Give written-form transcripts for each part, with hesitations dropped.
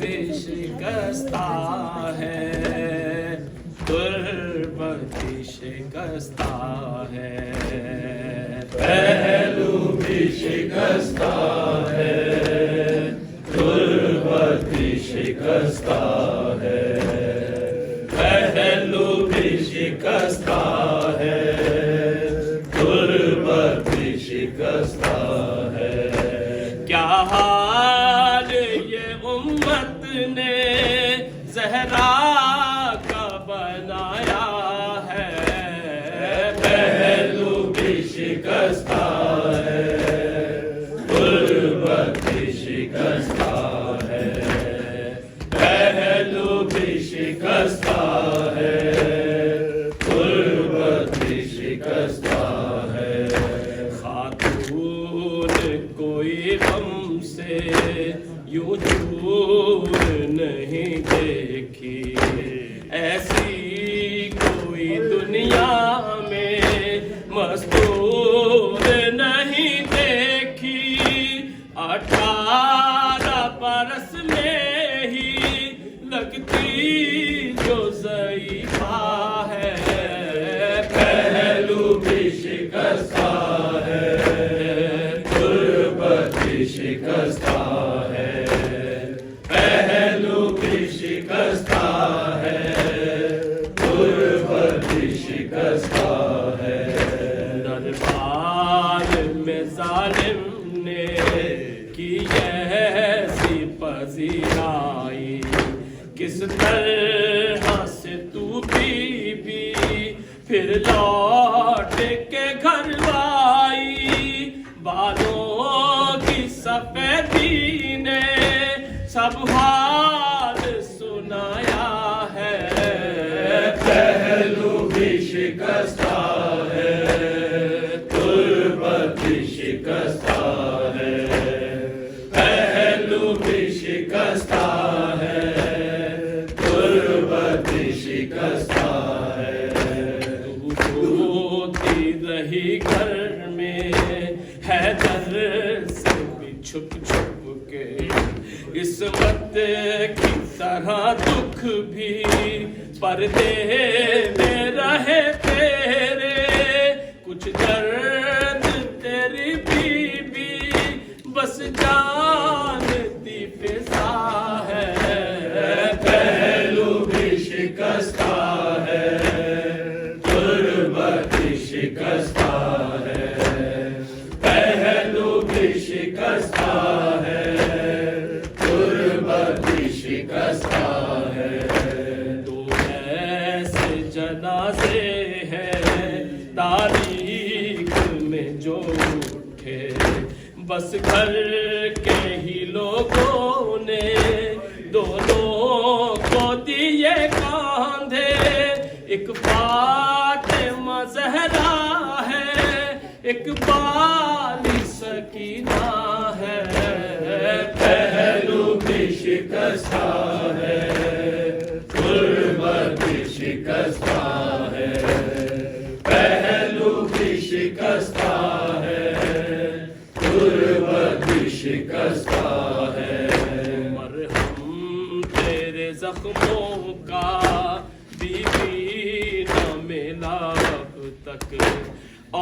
بھی شکستہ ہے، غربت بھی شکستہ ہے، پہلو بھی شکستہ ہے، غربت بھی شکستہ ہے، پہلو بھی شکستہ ہے، غربت بھی شکستہ ہے۔ کیا حال یہ امت نے زہرا کا بنایا ہے، پہلو بھی شکستہ ہے، غربت بھی شکستہ ہے، پہلو بھی شکستہ ہے، غربت بھی شکستہ ہے۔ خاتون کوئی غم سے یوں دور نہیں دیکھی، ایسی کوئی دنیا میں مستور نہیں دیکھی، 18 برس میں ہی لگتی جو ضعیفہ ہے، پہلو بھی شکستہ ہے، غربت بھی شکستہ ہے، پہلو بھی شکستہ ہے، غربت بھی شکستہ ہے۔ دربار میں ظالم نے کی ایسی پذیرائی، کس طرح سے تو بی پھر لوٹ کے گھر آئی، بالوں کی سفیدی نے سب حال سنایا ہے، پہلو بھی شکستہ ہے، غربت بھی شکستہ ہے، پہلو بھی شکستہ ہے، غربت بھی شکستہ ہے۔ روتی رہی گھر میں حیدر سے بھی چھپ چھپ کے، عصمت کی طرح دکھ بھی پردے میں رہے تیرے، کچھ درد تیری بیوی بس جانتی فضا ہے، پہلو بھی شکستہ ہے، غربت بھی شکستہ ہے، پہلو بھی شکستہ ہے، غربت بھی شکستہ ہے۔ تو ایسے جنازے ہیں تاریخ میں جو اٹھے، بس گھر کے ہی لوگوں نے دونوں کو دیے کاندھے، ایک فاطمہ زہرا ہے، ایک بالی سکینہ ہے، پہلو بھی شکستہ ہے، غربت بھی شکستہ ہے، پہلو بھی شکستہ ہے، غربت بھی شکستہ ہے۔ مرہم تیرے زخموں کا بیوی نہ ملا اب تک،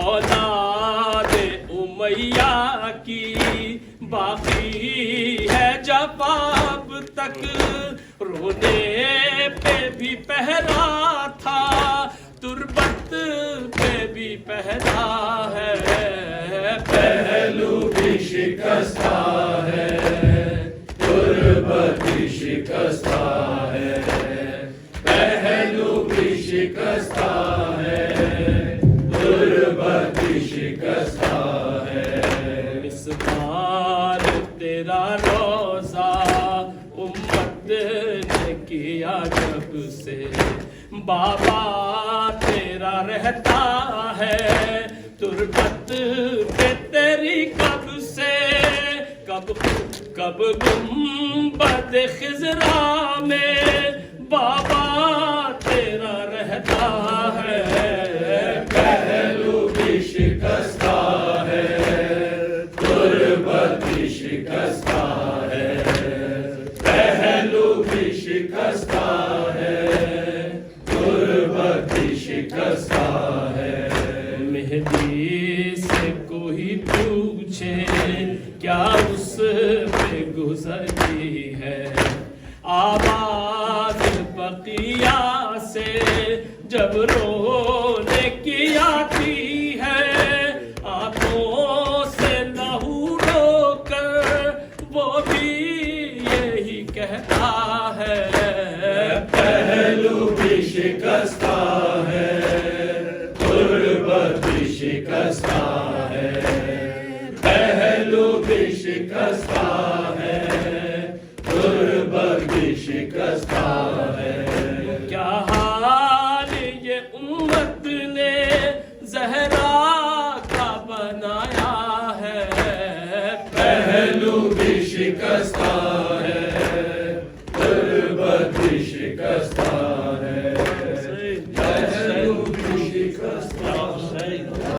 اولاد امیہ کی باقی ہے جفا اب تک، رونے پہ بھی پہرا تھا، تربت پہ بھی پہرا ہے، پہلو بھی شکستہ ہے، غربت بھی شکستہ ہے، پہلو بھی شکستہ ہے، غربت بھی شکستہ ہے۔ اس بار تیرا روزہ امت نے کیا جب سے، بابا تیرا رہتا ہے تربت پہ تیری کب سے، کب گنبد خضرا میں بابا تیرا رہتا ہے، پہلو بھی شکستہ ہے، غربت بھی شکستہ ہے، پہلو شکستہ ہے، غربت بھی شکستہ ہے۔ مہدی سے کوئی پوچھے کیا اس پہ گزری ہے، آواز بقیہ سے جب رونے کی آتی ہے، آنکھوں سے لہو رو کر وہ بھی یہی کہتا ہے، پہلو بھی شکستہ ہے، غربت بھی شکستہ ہے، پہلو بھی شکستہ ہے، غربت بھی شکستہ ہے۔ کیا حال یہ امت نے زہرا کا بنایا ہے، پہلو بھی شکستہ ہے، غربت بھی شکستہ